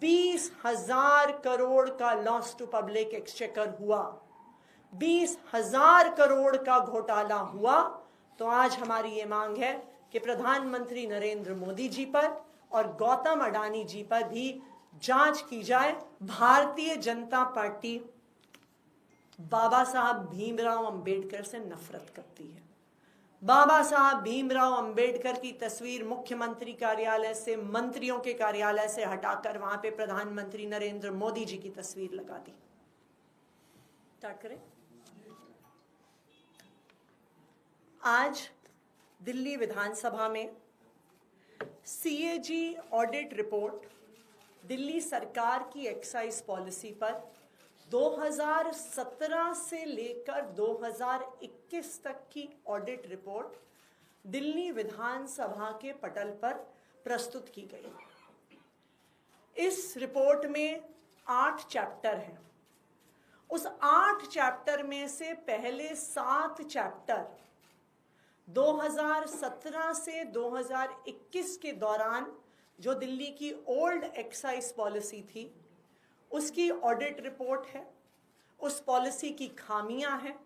20,000 करोड़ का loss to public exchequer हुआ, 20,000 करोड़ का घोटाला हुआ। तो आज हमारी ये मांग है कि प्रधानमंत्री नरेंद्र मोदी जी पर और गौतम अडानी जी पर भी जांच की जाए। भारतीय जनता पार्टी बाबा साहब भीमराव अंबेडकर से नफरत करती है। बाबा साहब भीमराव अंबेडकर की तस्वीर मुख्यमंत्री कार्यालय से, मंत्रियों के कार्यालय से हटाकर वहां पे प्रधानमंत्री नरेंद्र मोदी जी की तस्वीर लगा दी। स्टार्ट करें। आज दिल्ली विधानसभा में सीएजी ऑडिट रिपोर्ट, दिल्ली सरकार की एक्साइज पॉलिसी पर 2017 से लेकर 2021 तक की ऑडिट रिपोर्ट दिल्ली विधानसभा के पटल पर प्रस्तुत की गई। इस रिपोर्ट में 8 चैप्टर हैं। उस 8 चैप्टर में से पहले 7 चैप्टर 2017 से 2021 के दौरान जो दिल्ली की ओल्ड एक्साइज पॉलिसी थी उसकी ऑडिट रिपोर्ट है। उस पॉलिसी की खामियां हैं,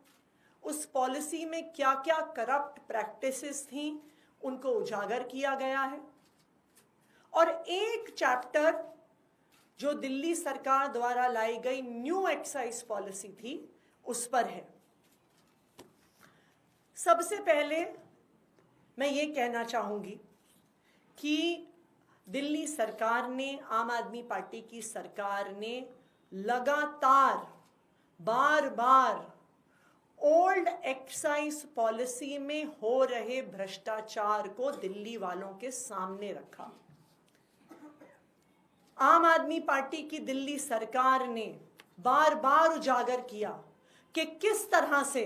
उस पॉलिसी में क्या क्या करप्ट प्रैक्टिसेस थी उनको उजागर किया गया है। और एक चैप्टर जो दिल्ली सरकार द्वारा लाई गई न्यू एक्साइज पॉलिसी थी उस पर है। सबसे पहले मैं ये कहना चाहूंगी कि दिल्ली सरकार ने, आम आदमी पार्टी की सरकार ने लगातार बार बार ओल्ड एक्साइज पॉलिसी में हो रहे भ्रष्टाचार को दिल्ली वालों के सामने रखा। आम आदमी पार्टी की दिल्ली सरकार ने बार बार उजागर किया कि किस तरह से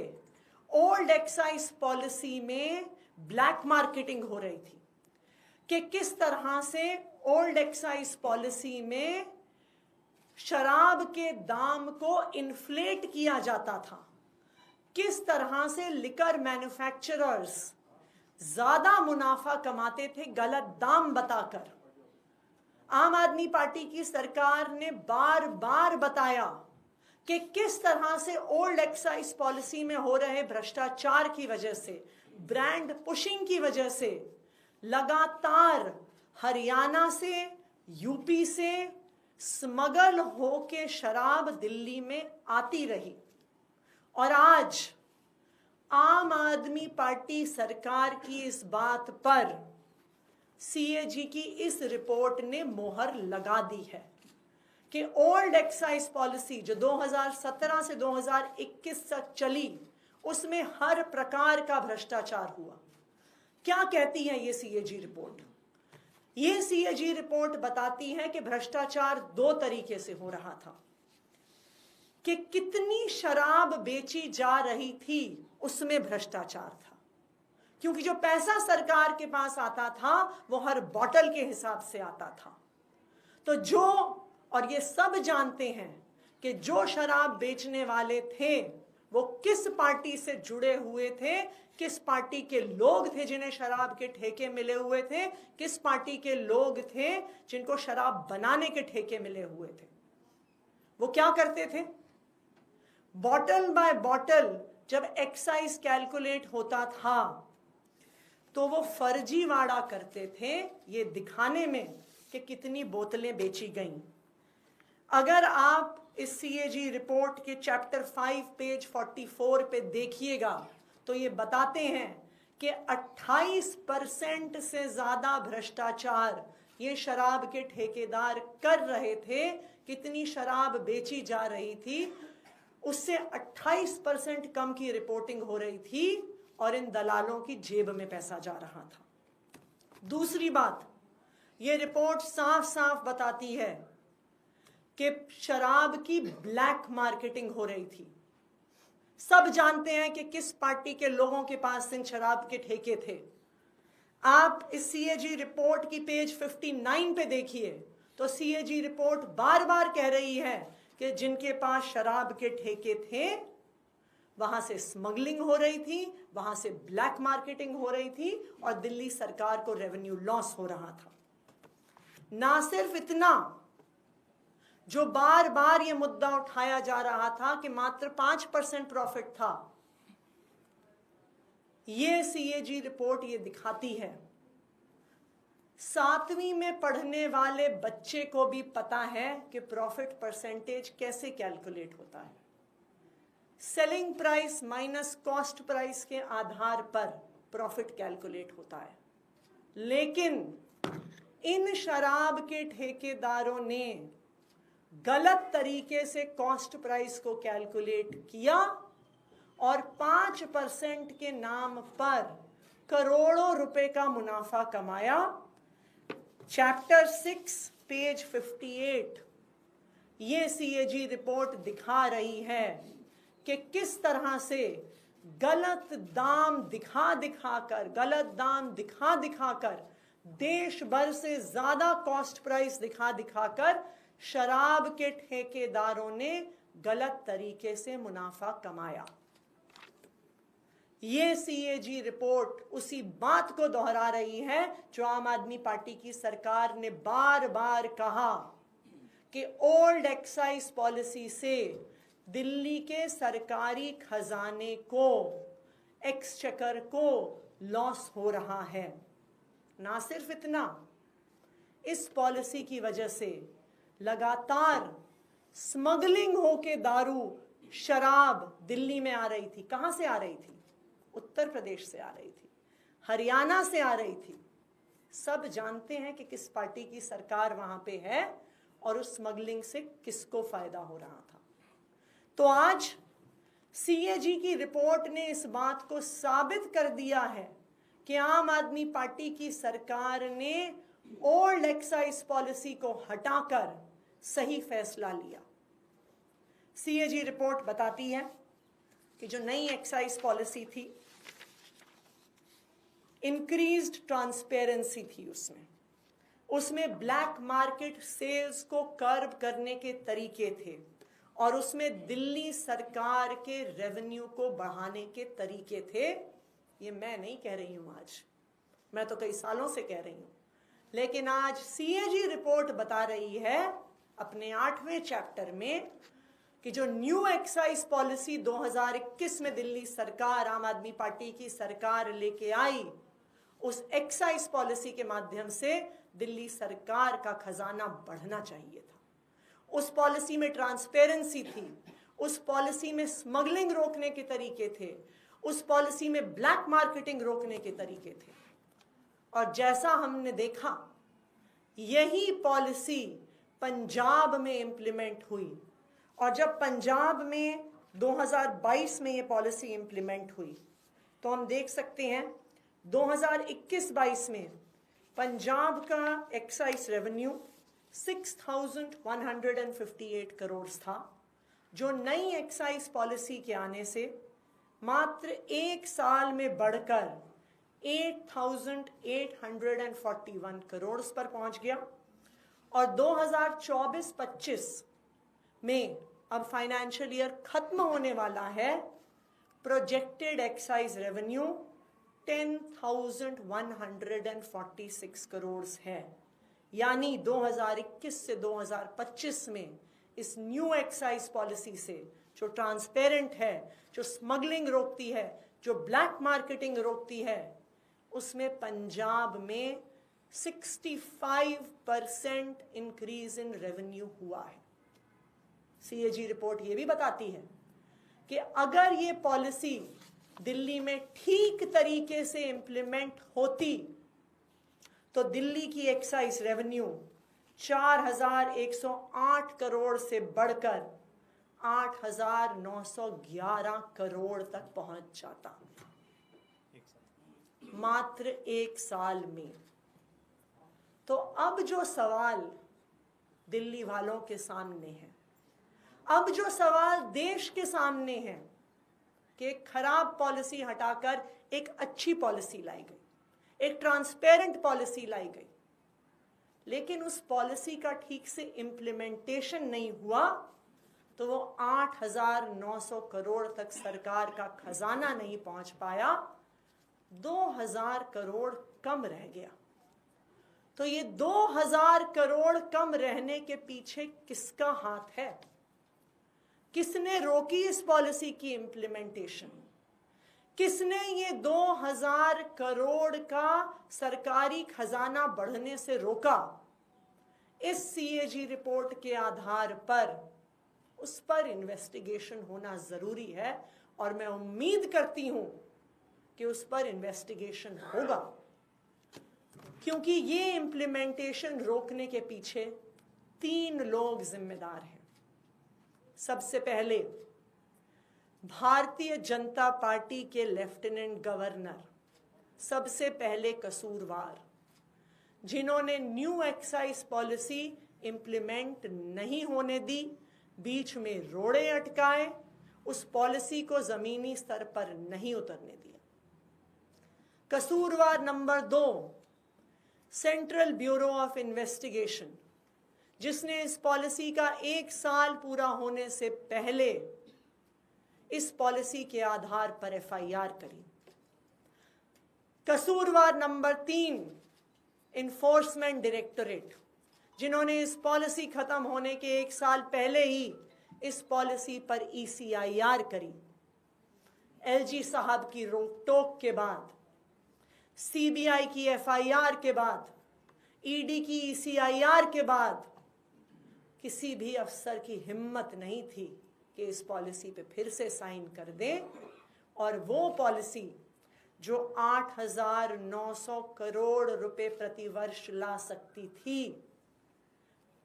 ओल्ड एक्साइज पॉलिसी में ब्लैक मार्केटिंग हो रही थी, कि किस तरह से ओल्ड एक्साइज पॉलिसी में शराब के दाम को इन्फ्लेट किया जाता था, किस तरह से लिकर मैन्युफैक्चरर्स ज्यादा मुनाफा कमाते थे गलत दाम बताकर। आम आदमी पार्टी की सरकार ने बार बार बताया कि किस तरह से ओल्ड एक्साइज पॉलिसी में हो रहे भ्रष्टाचार की वजह से, ब्रांड पुशिंग की वजह से लगातार हरियाणा से, यूपी से स्मगल होके शराब दिल्ली में आती रही। और आज आम आदमी पार्टी सरकार की इस बात पर सीएजी की इस रिपोर्ट ने मोहर लगा दी है कि ओल्ड एक्साइज पॉलिसी जो 2017 से 2021 तक चली उसमें हर प्रकार का भ्रष्टाचार हुआ। क्या कहती है ये सीएजी रिपोर्ट? ये सीएजी रिपोर्ट बताती है कि भ्रष्टाचार 2 तरीके से हो रहा था, कि कितनी शराब बेची जा रही थी उसमें भ्रष्टाचार था, क्योंकि जो पैसा सरकार के पास आता था वो हर बॉटल के हिसाब से आता था। तो जो, और ये सब जानते हैं कि जो शराब बेचने वाले थे वो किस पार्टी से जुड़े हुए थे, किस पार्टी के लोग थे जिन्हें शराब के ठेके मिले हुए थे, किस पार्टी के लोग थे जिनको शराब बनाने के ठेके मिले हुए थे। वो क्या करते थे? बॉटल बाय बॉटल जब एक्साइज कैलकुलेट होता था तो वो फर्जीवाड़ा करते थे ये दिखाने में कि कितनी बोतलें बेची गईं। अगर आप इस सीएजी रिपोर्ट के चैप्टर 5 पेज 44 पे देखिएगा तो ये बताते हैं कि 28% से ज्यादा भ्रष्टाचार ये शराब के ठेकेदार कर रहे थे। कितनी शराब बेची जा रही थी उससे 28% कम की रिपोर्टिंग हो रही थी और इन दलालों की जेब में पैसा जा रहा था। दूसरी बात, ये रिपोर्ट साफ साफ बताती है कि शराब की ब्लैक मार्केटिंग हो रही थी। सब जानते हैं कि किस पार्टी के लोगों के पास इन शराब के ठेके थे। आप इस सीएजी रिपोर्ट की पेज 59 पे देखिए तो सीएजी रिपोर्ट बार बार कह रही है कि जिनके पास शराब के ठेके थे वहां से स्मगलिंग हो रही थी, वहां से ब्लैक मार्केटिंग हो रही थी और दिल्ली सरकार को रेवेन्यू लॉस हो रहा था। ना सिर्फ इतना जो बार बार ये मुद्दा उठाया जा रहा था कि मात्र 5% प्रॉफिट था, ये सीएजी रिपोर्ट ये दिखाती है। 7वीं में पढ़ने वाले बच्चे को भी पता है कि प्रॉफिट परसेंटेज कैसे कैलकुलेट होता है। Selling price minus cost price के आधार पर प्रॉफिट कैलकुलेट होता है। लेकिन इन शराब के ठेकेदारों ने गलत तरीके से कॉस्ट प्राइस को कैलकुलेट किया और 5% के नाम पर करोड़ों रुपए का मुनाफा कमाया। चैप्टर 6 पेज 58 ये सीएजी रिपोर्ट दिखा रही है कि किस तरह से गलत दाम दिखा कर देश भर से ज्यादा कॉस्ट प्राइस दिखा कर शराब के ठेकेदारों ने गलत तरीके से मुनाफा कमाया। ये सीएजी रिपोर्ट उसी बात को दोहरा रही है जो आम आदमी पार्टी की सरकार ने बार बार कहा कि ओल्ड एक्साइज पॉलिसी से दिल्ली के सरकारी खजाने को, एक्सचेकर को लॉस हो रहा है। ना सिर्फ इतना, इस पॉलिसी की वजह से लगातार स्मगलिंग होके दारू, शराब दिल्ली में आ रही थी। कहां से आ रही थी? उत्तर प्रदेश से आ रही थी, हरियाणा से आ रही थी। सब जानते हैं कि किस पार्टी की सरकार वहां पे है और उस स्मगलिंग से किसको फायदा हो रहा था। तो आज सीएजी की रिपोर्ट ने इस बात को साबित कर दिया है कि आम आदमी पार्टी की सरकार ने ओल्ड एक्साइज पॉलिसी को हटाकर सही फैसला लिया। सीएजी रिपोर्ट बताती है कि जो नई एक्साइज पॉलिसी थी, इंक्रीज्ड ट्रांसपेरेंसी थी उसमें ब्लैक मार्केट सेल्स को कर्ब करने के तरीके थे और उसमें दिल्ली सरकार के रेवेन्यू को बढ़ाने के तरीके थे। ये मैं नहीं कह रही हूं, आज मैं तो कई सालों से कह रही हूं, लेकिन आज सीएजी रिपोर्ट बता रही है अपने 8वें चैप्टर में कि जो न्यू एक्साइज पॉलिसी 2021 में दिल्ली सरकार, आम आदमी पार्टी की सरकार लेके आई, उस एक्साइज पॉलिसी के माध्यम से दिल्ली सरकार का खजाना बढ़ना चाहिए था। उस पॉलिसी में ट्रांसपेरेंसी थी, उस पॉलिसी में स्मगलिंग रोकने के तरीके थे, उस पॉलिसी में ब्लैक मार्केटिंग रोकने के तरीके थे। और जैसा हमने देखा, यही पॉलिसी पंजाब में इंप्लीमेंट हुई। और जब पंजाब में 2022 में ये पॉलिसी इंप्लीमेंट हुई तो हम देख सकते हैं 2021-22 में पंजाब का एक्साइज रेवेन्यू 6,158 करोड़ था, जो नई एक्साइज पॉलिसी के आने से मात्र एक साल में बढ़कर 8,841 करोड़ पर पहुंच गया। और 2024-25 में अब फाइनेंशियल ईयर खत्म होने वाला है, प्रोजेक्टेड एक्साइज रेवेन्यू 10,146 करोड़ है। यानी 2021 से 2025 में इस न्यू एक्साइज पॉलिसी से, जो ट्रांसपेरेंट है, जो स्मगलिंग रोकती है, जो ब्लैक मार्केटिंग रोकती है, उसमें पंजाब में 65% इंक्रीज इन रेवेन्यू हुआ है। सीएजी रिपोर्ट ये भी बताती है कि अगर ये पॉलिसी दिल्ली में ठीक तरीके से इंप्लीमेंट होती तो दिल्ली की एक्साइज रेवेन्यू 4,108 करोड़ से बढ़कर 8,911 करोड़ तक पहुंच जाता, मात्र एक साल में। तो अब जो सवाल दिल्ली वालों के सामने है, अब जो सवाल देश के सामने है कि एक खराब पॉलिसी हटाकर एक अच्छी पॉलिसी लाई गई, एक ट्रांसपेरेंट पॉलिसी लाई गई, लेकिन उस पॉलिसी का ठीक से इंप्लीमेंटेशन नहीं हुआ तो वो 8,900 करोड़ तक सरकार का खजाना नहीं पहुंच पाया, 2,000 करोड़ कम रह गया। तो ये 2000 करोड़ कम रहने के पीछे किसका हाथ है? किसने रोकी इस पॉलिसी की इंप्लीमेंटेशन? किसने ये 2000 करोड़ का सरकारी खजाना बढ़ने से रोका? इस सीएजी रिपोर्ट के आधार पर उस पर इन्वेस्टिगेशन होना जरूरी है और मैं उम्मीद करती हूं कि उस पर इन्वेस्टिगेशन होगा, क्योंकि ये इंप्लीमेंटेशन रोकने के पीछे 3 लोग जिम्मेदार हैं। सबसे पहले भारतीय जनता पार्टी के लेफ्टिनेंट गवर्नर सबसे पहले कसूरवार, जिन्होंने न्यू एक्साइज पॉलिसी इंप्लीमेंट नहीं होने दी, बीच में रोड़े अटकाए, उस पॉलिसी को जमीनी स्तर पर नहीं उतरने दिया। कसूरवार number 2 central bureau of investigation, जिसने इस पॉलिसी का 1 साल पूरा होने से पहले इस पॉलिसी के आधार पर एफआईआर करी। कसूरवार नंबर 3 इन्फोर्समेंट डायरेक्टोरेट, जिन्होंने इस पॉलिसी खत्म होने के 1 साल पहले ही इस पॉलिसी पर ईसीआईआर करी। एलजी साहब की रोक टोक के बाद, सीबीआई की एफआईआर के बाद, ईडी की ईसीआईआर के बाद किसी भी अफसर की हिम्मत नहीं थी कि इस पॉलिसी पे फिर से साइन कर दें, और वो पॉलिसी जो 8,900 करोड़ रुपए प्रति वर्ष ला सकती थी,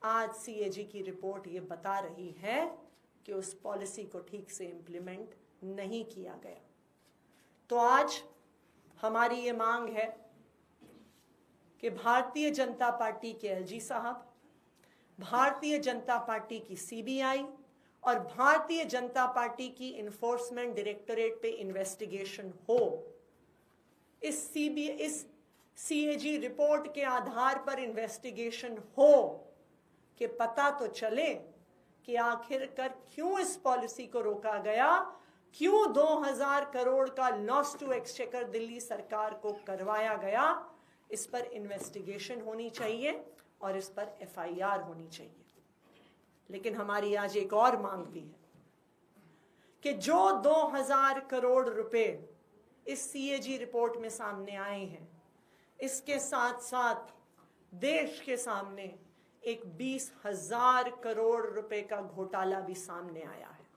आज सीएजी की रिपोर्ट ये बता रही है कि उस पॉलिसी को ठीक से इंप्लीमेंट नहीं किया गया। तो आज हमारी ये मांग है कि भारतीय जनता पार्टी के एलजी साहब, भारतीय जनता पार्टी की सीबीआई और भारतीय जनता पार्टी की इन्फोर्समेंट डायरेक्टोरेट पे इन्वेस्टिगेशन हो। इस सीएजी रिपोर्ट के आधार पर इन्वेस्टिगेशन हो कि पता तो चले कि आखिरकार क्यों इस पॉलिसी को रोका गया, क्यों 2000 करोड़ का लॉस टू एक्सचेकर दिल्ली सरकार को करवाया गया। इस पर इन्वेस्टिगेशन होनी चाहिए और इस पर एफआईआर होनी चाहिए। लेकिन हमारी आज एक और मांग भी है कि जो 2000 करोड़ रुपए इस सीएजी रिपोर्ट में सामने आए हैं, इसके साथ साथ देश के सामने एक 20,000 करोड़ रुपए का घोटाला भी सामने आया है।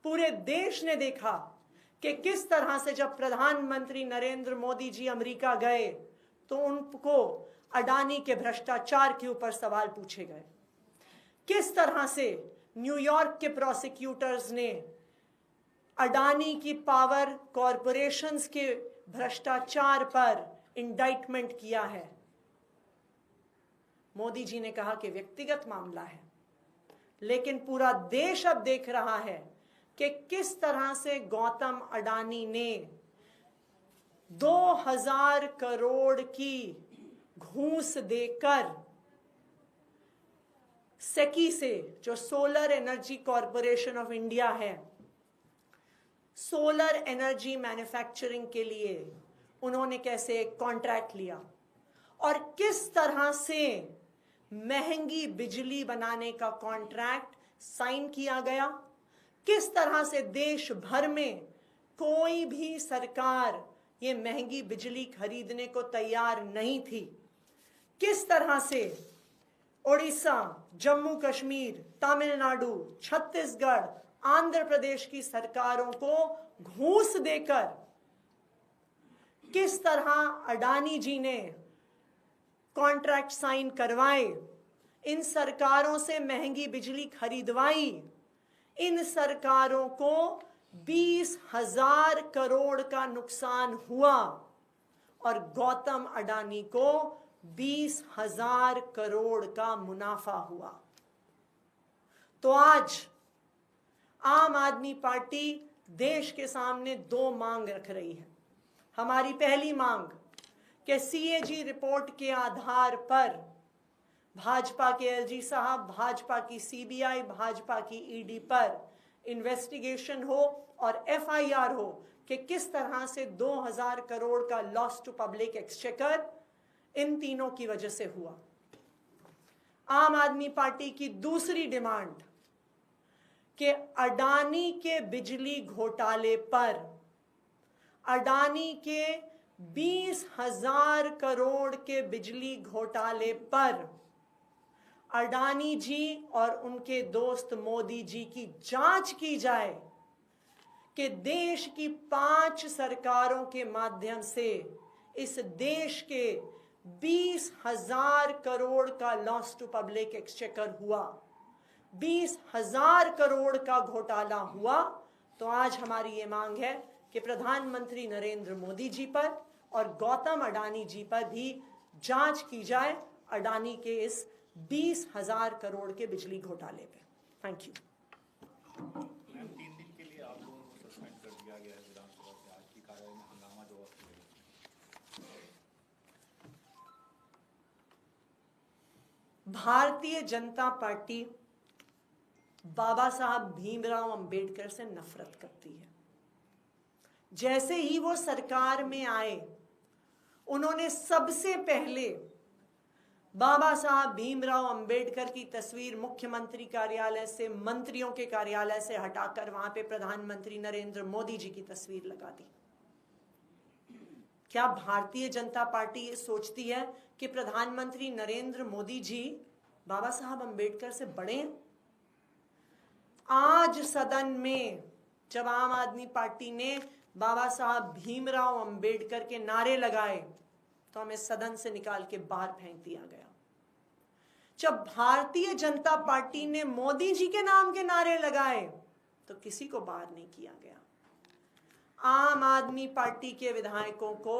पूरे देश ने देखा कि किस तरह से जब प्रधानमंत्री नरेंद्र मोदी जी अमेरिका गए तो उनको अडानी के भ्रष्टाचार के ऊपर सवाल पूछे गए। किस तरह से न्यूयॉर्क के प्रोसिक्यूटर्स ने अडानी की पावर कॉरपोरेशंस के भ्रष्टाचार पर इंडाइटमेंट किया है। मोदी जी ने कहा कि व्यक्तिगत मामला है, लेकिन पूरा देश अब देख रहा है कि किस तरह से गौतम अडानी ने 2000 करोड़ की घूस देकर सेकी से, जो solar energy corporation of India है, सोलर एनर्जी मैन्युफैक्चरिंग के लिए उन्होंने कैसे एक कॉन्ट्रैक्ट लिया और किस तरह से महंगी बिजली बनाने का कॉन्ट्रैक्ट साइन किया गया। किस तरह से देश भर में कोई भी सरकार ये महंगी बिजली खरीदने को तैयार नहीं थी। किस तरह से ओडिशा, जम्मू कश्मीर, तमिलनाडु, छत्तीसगढ़, आंध्र प्रदेश की सरकारों को घूस देकर किस तरह अडानी जी ने कॉन्ट्रैक्ट साइन करवाए, इन सरकारों से महंगी बिजली खरीदवाई। इन सरकारों को 20,000 करोड़ का नुकसान हुआ और गौतम अडानी को 20,000 करोड़ का मुनाफा हुआ। तो आज आम आदमी पार्टी देश के सामने 2 मांग रख रही है। हमारी पहली मांग कि सीएजी रिपोर्ट के आधार पर भाजपा के एलजी साहब, भाजपा की सीबीआई, भाजपा की ईडी पर इन्वेस्टिगेशन हो और एफआईआर हो कि किस तरह से 2000 करोड़ का लॉस टू पब्लिक एक्सचेकर इन तीनों की वजह से हुआ। आम आदमी पार्टी की दूसरी डिमांड कि अडानी के बिजली घोटाले पर, अडानी के 20,000 करोड़ के बिजली घोटाले पर अडानी जी और उनके दोस्त मोदी जी की जांच की जाए कि देश की 5 सरकारों के माध्यम से इस देश के 20,000 करोड़ का लॉस टू पब्लिक एक्सचेकर हुआ, 20,000 करोड़ का घोटाला हुआ। तो आज हमारी ये मांग है कि प्रधानमंत्री नरेंद्र मोदी जी पर और गौतम अडानी जी पर भी जांच की जाए अडानी के इस 20,000 करोड़ के बिजली घोटाले पे। Thank you. मैम, 3 दिन के लिए आप लोगों को सस्पेंड कर दिया गया है विधानसभा से। आज की कार्रवाई में हंगामा जो भारतीय जनता पार्टी बाबा साहब भीमराव अंबेडकर से नफरत करती है। जैसे ही वो सरकार में आए, उन्होंने सबसे पहले बाबा साहब भीमराव अंबेडकर की तस्वीर मुख्यमंत्री कार्यालय से, मंत्रियों के कार्यालय से हटाकर वहां पे प्रधानमंत्री नरेंद्र मोदी जी की तस्वीर लगा दी। क्या भारतीय जनता पार्टी ये सोचती है कि प्रधानमंत्री नरेंद्र मोदी जी बाबा साहब अंबेडकर से बड़े हैं? आज सदन में जब आम आदमी पार्टी ने बाबा साहब भीमराव अंबेडकर के नारे लगाए तो हमें सदन से निकाल के बाहर फेंक दिया गया। जब भारतीय जनता पार्टी ने मोदी जी के नाम के नारे लगाए तो किसी को बाहर नहीं किया गया। आम आदमी पार्टी के विधायकों को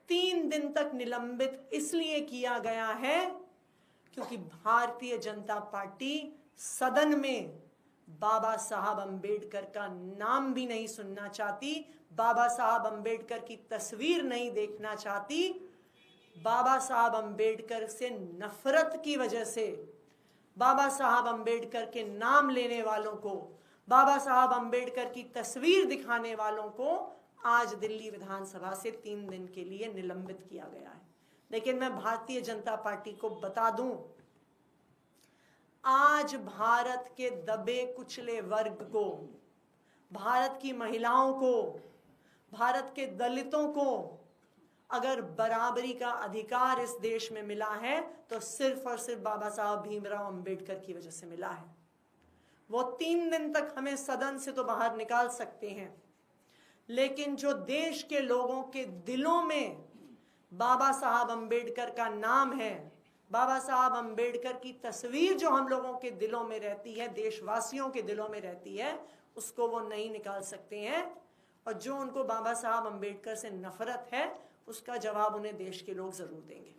3 दिन तक निलंबित इसलिए किया गया है क्योंकि भारतीय जनता पार्टी सदन में बाबा साहब अंबेडकर का नाम भी नहीं सुनना चाहती, बाबा साहब अंबेडकर की तस्वीर नहीं देखना चाहती। बाबा साहब अंबेडकर से नफरत की वजह से बाबा साहब अंबेडकर के नाम लेने वालों को, बाबा साहब अंबेडकर की तस्वीर दिखाने वालों को आज दिल्ली विधानसभा से 3 दिन के लिए निलंबित किया गया है। लेकिन मैं भारतीय जनता पार्टी को बता दूं, आज भारत के दबे कुचले वर्ग को, भारत की महिलाओं को, भारत के दलितों को अगर बराबरी का अधिकार इस देश में मिला है तो सिर्फ और सिर्फ बाबा साहब भीमराव अंबेडकर की वजह से मिला है। वो 3 दिन तक हमें सदन से तो बाहर निकाल सकते हैं, लेकिन जो देश के लोगों के दिलों में बाबा साहब अंबेडकर का नाम है, बाबा साहब अंबेडकर की तस्वीर जो हम लोगों के दिलों में रहती है, देशवासियों के दिलों में रहती है, उसको वो नहीं निकाल सकते हैं। और जो उनको बाबा साहब अंबेडकर से नफरत है उसका जवाब उन्हें देश के लोग जरूर देंगे।